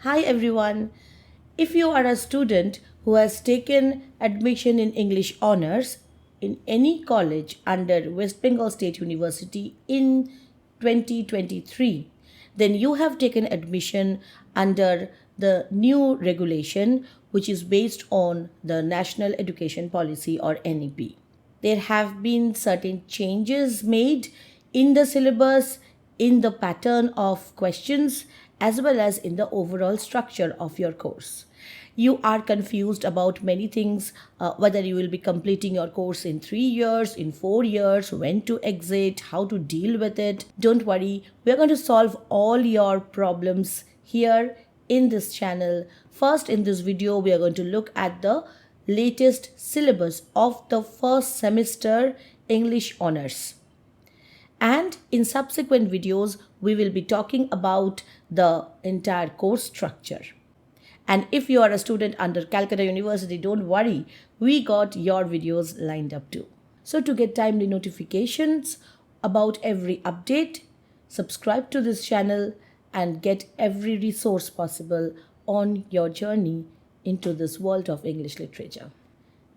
Hi everyone. If you are a student who has taken admission in English honors in any college under West Bengal State University in 2023, then you have taken admission under the new regulation which is based on the National Education Policy or NEP. There have been certain changes made in the syllabus, in the pattern of questions, as well as in the overall structure of your course. You are confused about many things, whether you will be completing your course in 3 years, in 4 years, when to exit, how to deal with it. Don't worry, we're going to solve all your problems here in this channel. First, in this video, we are going to look at the latest syllabus of the first semester English honors. And in subsequent videos, we will be talking about the entire course structure. And if you are a student under Calcutta University, don't worry, we got your videos lined up too. So to get timely notifications about every update, subscribe to this channel and get every resource possible on your journey into this world of English literature.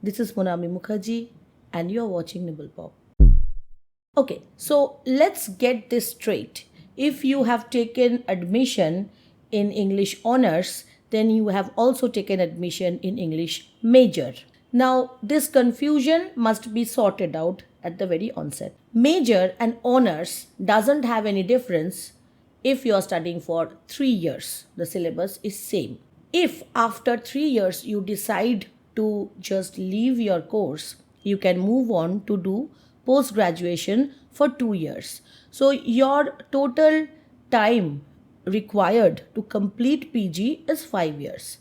This is Monami Mukherjee and you are watching NibblePop. Okay, so let's get this straight. If you have taken admission in English honors, then you have also taken admission in English major. Now, this confusion must be sorted out at the very onset. Major and honors doesn't have any difference if you are studying for 3 years. The syllabus is same. If after 3 years you decide to just leave your course, you can move on to do post-graduation for 2 years. So your total time required to complete PG is 5 years.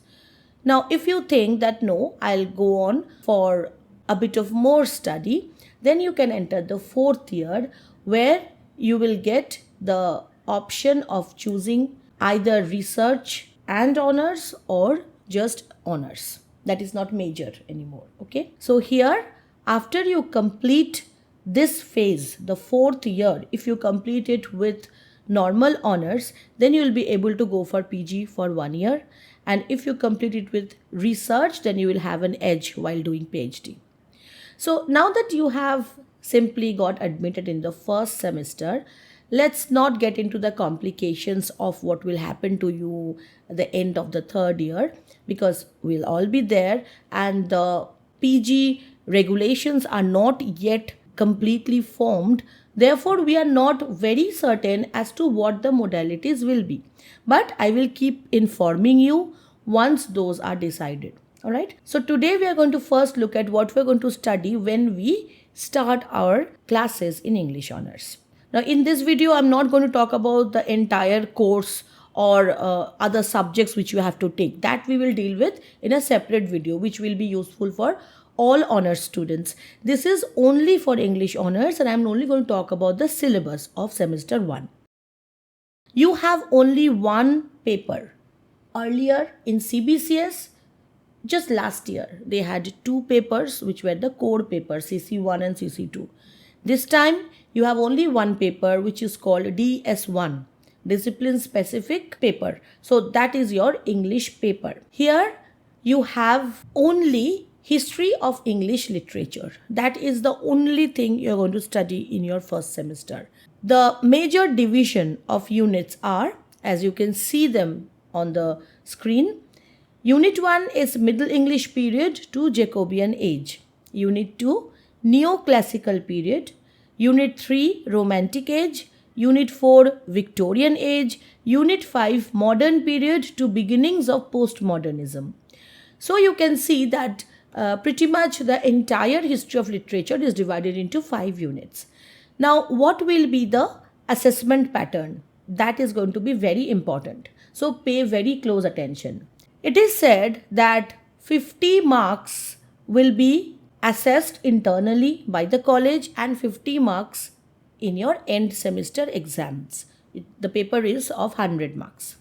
Now, if you think that no, I'll go on for a bit of more study, then you can enter the 4th year where you will get the option of choosing either research and honors or just honors. That is not major anymore. Okay. So here, after you complete this phase, the 4th year, if you complete it with normal honors, then you will be able to go for PG for 1 year. And if you complete it with research, then you will have an edge while doing PhD. So now that you have simply got admitted in the first semester, let's not get into the complications of what will happen to you at the end of the 3rd year, because we'll all be there and the PG regulations are not yet completely formed. Therefore, we are not very certain as to what the modalities will be. But I will keep informing you once those are decided. Alright. So today we are going to first look at what we're going to study when we start our classes in English honors. Now in this video, I'm not going to talk about the entire course or other subjects which you have to take. That we will deal with in a separate video, which will be useful for all honors students. This is only for English honors and I'm only going to talk about the syllabus of semester 1. You have only one paper. Earlier in CBCS, just last year, they had 2 papers which were the core papers, CC1 and CC2. This time, you have only one paper which is called DS1, Discipline Specific Paper. So that is your English paper. Here, you have only History of English Literature. That is the only thing you're going to study in your first semester. The major division of units are, as you can see them on the screen. Unit 1 is Middle English period to Jacobean age. Unit 2, Neoclassical period. Unit 3, Romantic age. Unit 4, Victorian age. Unit 5, Modern period to beginnings of Postmodernism. So you can see that pretty much the entire history of literature is divided into 5 units. Now, what will be the assessment pattern? That is going to be very important. So pay very close attention. It is said that 50 marks will be assessed internally by the college and 50 marks in your end semester exams. The paper is of 100 marks.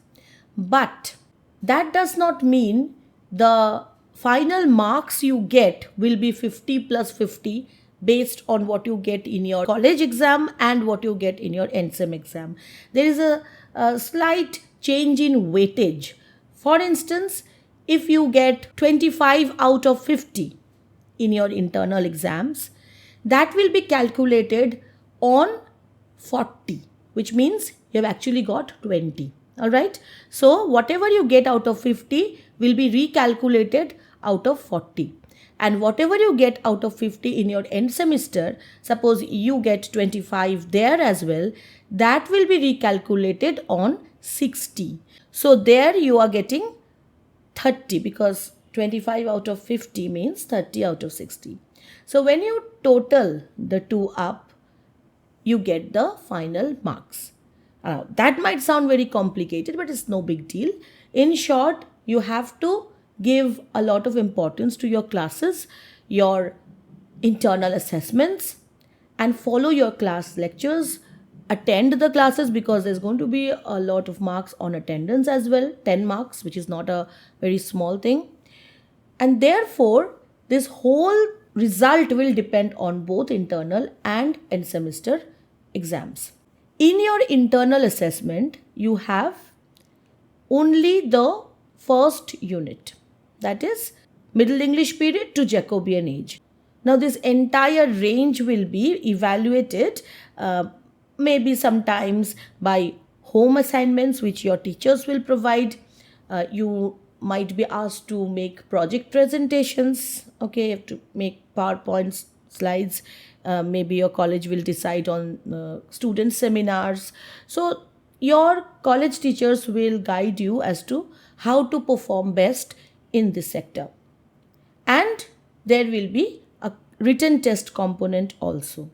But that does not mean the final marks you get will be 50 plus 50 based on what you get in your college exam and what you get in your end sem exam. There is a slight change in weightage For instance, if you get 25 out of 50 in your internal exams, that will be calculated on 40, which means you have actually got 20. All right. So whatever you get out of 50 will be recalculated out of 40. And whatever you get out of 50 in your end semester, suppose you get 25 there as well, that will be recalculated on 60. So there you are getting 30, because 25 out of 50 means 30 out of 60. So when you total the two up, you get the final marks. That might sound very complicated, but it's no big deal. In short, you have to give a lot of importance to your classes, your internal assessments, and follow your class lectures. Attend the classes, because there's going to be a lot of marks on attendance as well, 10 marks, which is not a very small thing. And therefore, this whole result will depend on both internal and end semester exams. In your internal assessment, you have only the first unit, that is Middle English period to Jacobean age. Now, this entire range will be evaluated maybe sometimes by home assignments which your teachers will provide. You might be asked to make project presentations. Okay, you have to make PowerPoint slides. Maybe your college will decide on student seminars. So your college teachers will guide you as to how to perform best in this sector. And there will be a written test component also.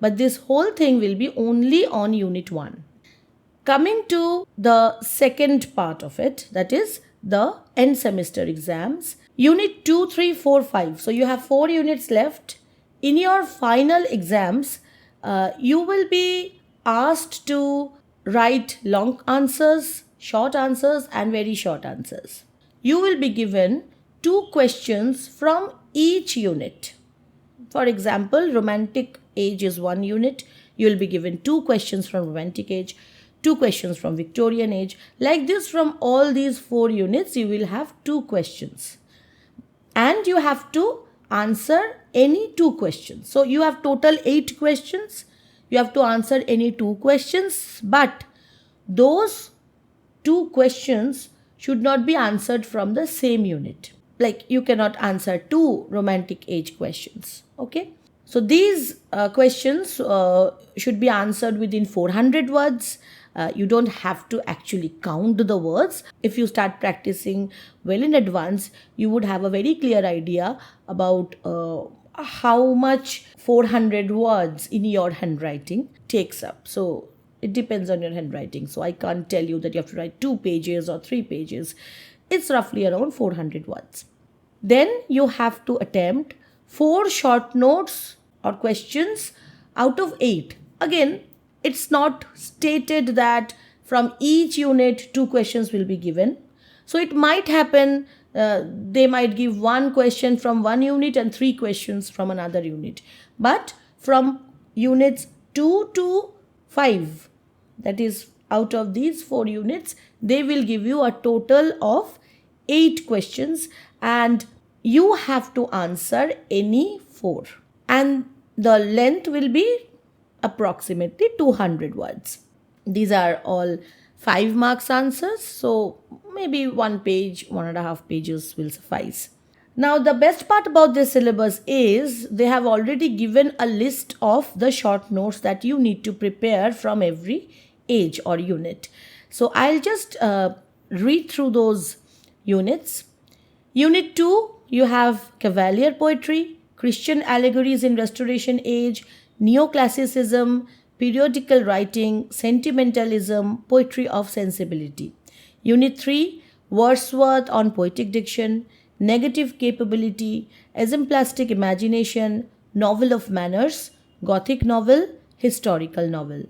But this whole thing will be only on Unit 1. Coming to the second part of it, that is the end semester exams. Unit 2, 3, 4, 5. So you have 4 units left. In your final exams, you will be asked to write long answers, short answers, and very short answers. You will be given 2 questions from each unit. For example, romantic age is 1 unit. You will be given 2 questions from romantic age, 2 questions from Victorian age. Like this, from all these 4 units, you will have 2 questions. And you have to answer any 2 questions. So you have total 8 questions. You have to answer any 2 questions, but those 2 questions should not be answered from the same unit. Like you cannot answer 2 romantic age questions. Okay. So these questions should be answered within 400 words. You don't have to actually count the words. If you start practicing well in advance, you would have a very clear idea about how much 400 words in your handwriting takes up. So it depends on your handwriting. So I can't tell you that you have to write 2 pages or 3 pages. It's roughly around 400 words. Then you have to attempt 4 short notes or questions out of 8. Again, it's not stated that from each unit 2 questions will be given. So it might happen they might give 1 question from 1 unit and 3 questions from another unit. But from units 2 to 5, that is out of these 4 units, they will give you a total of 8 questions and you have to answer any 4. And the length will be approximately 200 words. These are all 5 marks answers. So maybe 1 page, 1.5 pages will suffice. Now the best part about this syllabus is they have already given a list of the short notes that you need to prepare from every age or unit. So I'll just read through those units. Unit 2, you have Cavalier poetry, Christian allegories in Restoration Age, Neoclassicism, periodical writing, sentimentalism, poetry of sensibility. Unit 3, Wordsworth on poetic diction, negative capability, exemplastic imagination, novel of manners, Gothic novel, historical novel.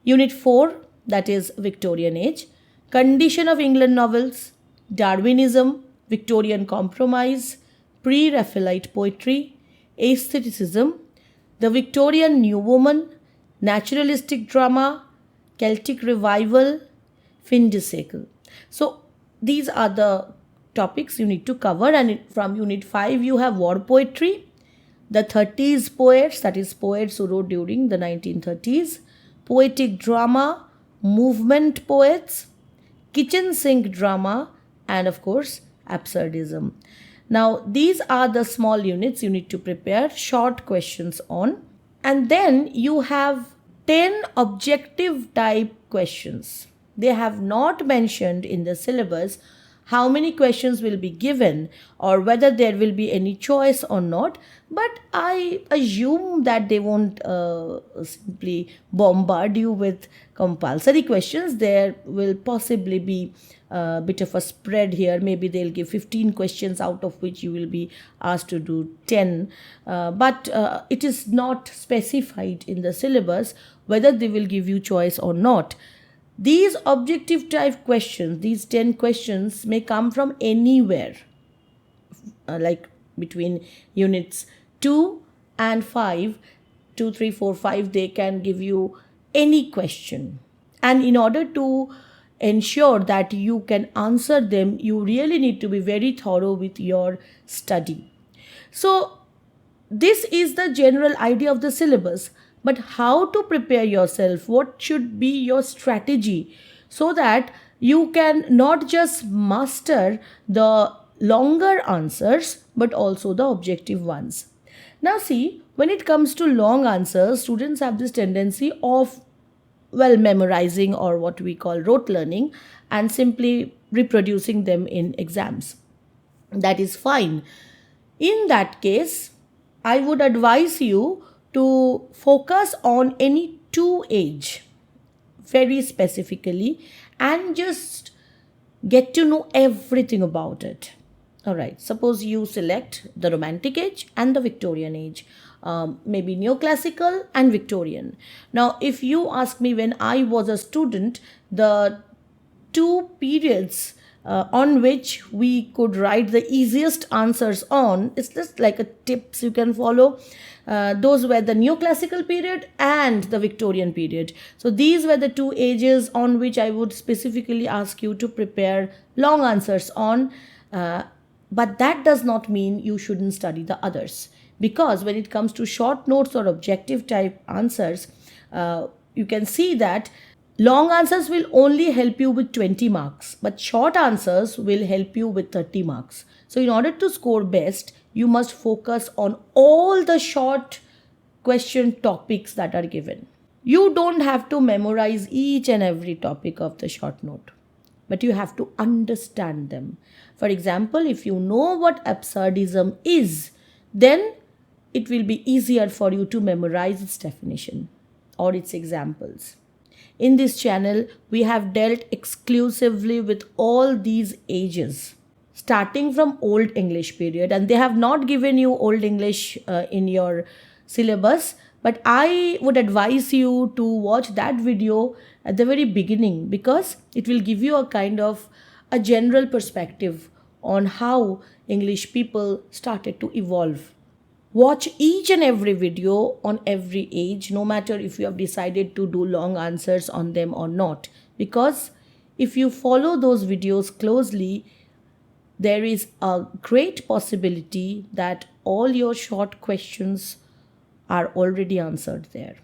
Unit 4, that is Victorian Age, condition of England novels, Darwinism, Victorian compromise, pre-Raphaelite poetry, aestheticism, the Victorian New Woman, naturalistic drama, Celtic revival, fin de siècle. So these are the topics you need to cover. And from unit 5 you have war poetry, the 30s poets, that is poets who wrote during the 1930s, poetic drama, movement poets, kitchen sink drama, and of course absurdism. Now these are the small units you need to prepare short questions on. And then you have 10 objective type questions. They have not mentioned in the syllabus how many questions will be given or whether there will be any choice or not, but I assume that they won't simply bombard you with compulsory questions. There will possibly be a bit of a spread here. Maybe they'll give 15 questions, out of which you will be asked to do 10, but it is not specified in the syllabus whether they will give you choice or not. These objective type questions, these 10 questions, may come from anywhere, like between units 2 and 5, 2, 3, 4, 5, they can give you any question. And in order to ensure that you can answer them, you really need to be very thorough with your study. So, this is the general idea of the syllabus. But how to prepare yourself? What should be your strategy so that you can not just master the longer answers but also the objective ones? Now, see, when it comes to long answers, students have this tendency of, well, memorizing, or what we call rote learning, and simply reproducing them in exams. That is fine. In that case, I would advise you to focus on any two age very specifically and just get to know everything about it. All right, suppose you select the Romantic age and the Victorian age, maybe Neoclassical and Victorian. Now, if you ask me, when I was a student, the two periods on which we could write the easiest answers on, it's just like a tips you can follow. Those were the Neoclassical period and the Victorian period. So these were the two ages on which I would specifically ask you to prepare long answers on. But that does not mean you shouldn't study the others. Because when it comes to short notes or objective type answers, you can see that long answers will only help you with 20 marks, but short answers will help you with 30 marks. So in order to score best, you must focus on all the short question topics that are given. You don't have to memorize each and every topic of the short note, but you have to understand them. For example, if you know what absurdism is, then it will be easier for you to memorize its definition or its examples. In this channel, we have dealt exclusively with all these ages, starting from Old English period, and they have not given you Old English in your syllabus, but I would advise you to watch that video at the very beginning, because it will give you a kind of a general perspective on how English people started to evolve. Watch each and every video on every age, no matter if you have decided to do long answers on them or not. Because if you follow those videos closely, there is a great possibility that all your short questions are already answered there,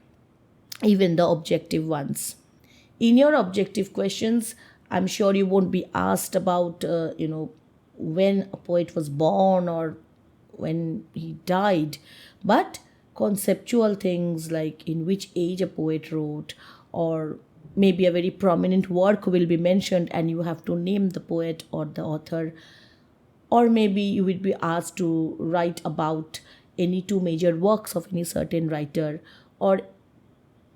even the objective ones. In your objective questions, I'm sure you won't be asked about, when a poet was born or when he died, but conceptual things like in which age a poet wrote, or maybe a very prominent work will be mentioned and you have to name the poet or the author, or maybe you will be asked to write about any two major works of any certain writer or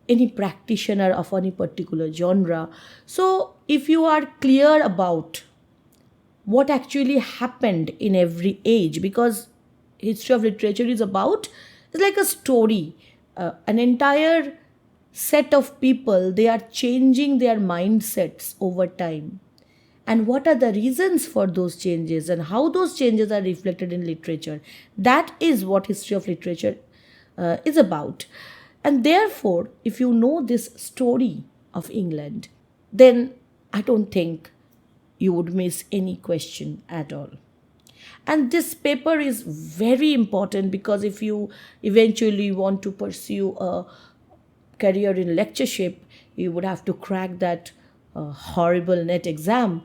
any practitioner of any particular genre. So if you are clear about what actually happened in every age, because history of literature is about, it's like a story, an entire set of people, they are changing their mindsets over time, and what are the reasons for those changes and how those changes are reflected in literature. That is what history of literature is about. And therefore, if you know this story of England, then I don't think you would miss any question at all. And this paper is very important because if you eventually want to pursue a career in lectureship, you would have to crack that horrible net exam.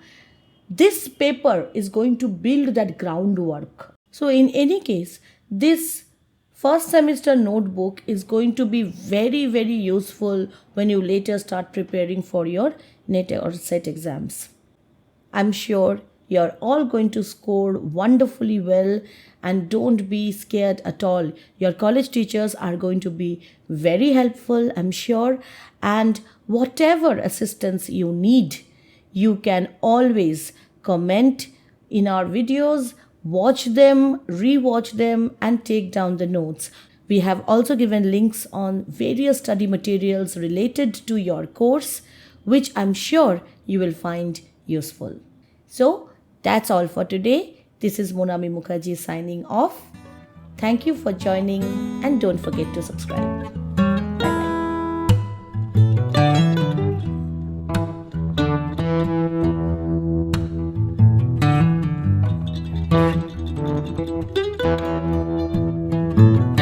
This paper is going to build that groundwork. So, in any case, this first semester notebook is going to be very, very useful when you later start preparing for your NET or SET exams. I'm sure you're all going to score wonderfully well, and don't be scared at all. Your college teachers are going to be very helpful, I'm sure, and whatever assistance you need, you can always comment in our videos, watch them, rewatch them, and take down the notes. We have also given links on various study materials related to your course, which I'm sure you will find useful. So, that's all for today. This is Monami Mukherjee signing off. Thank you for joining, and don't forget to subscribe. Bye bye.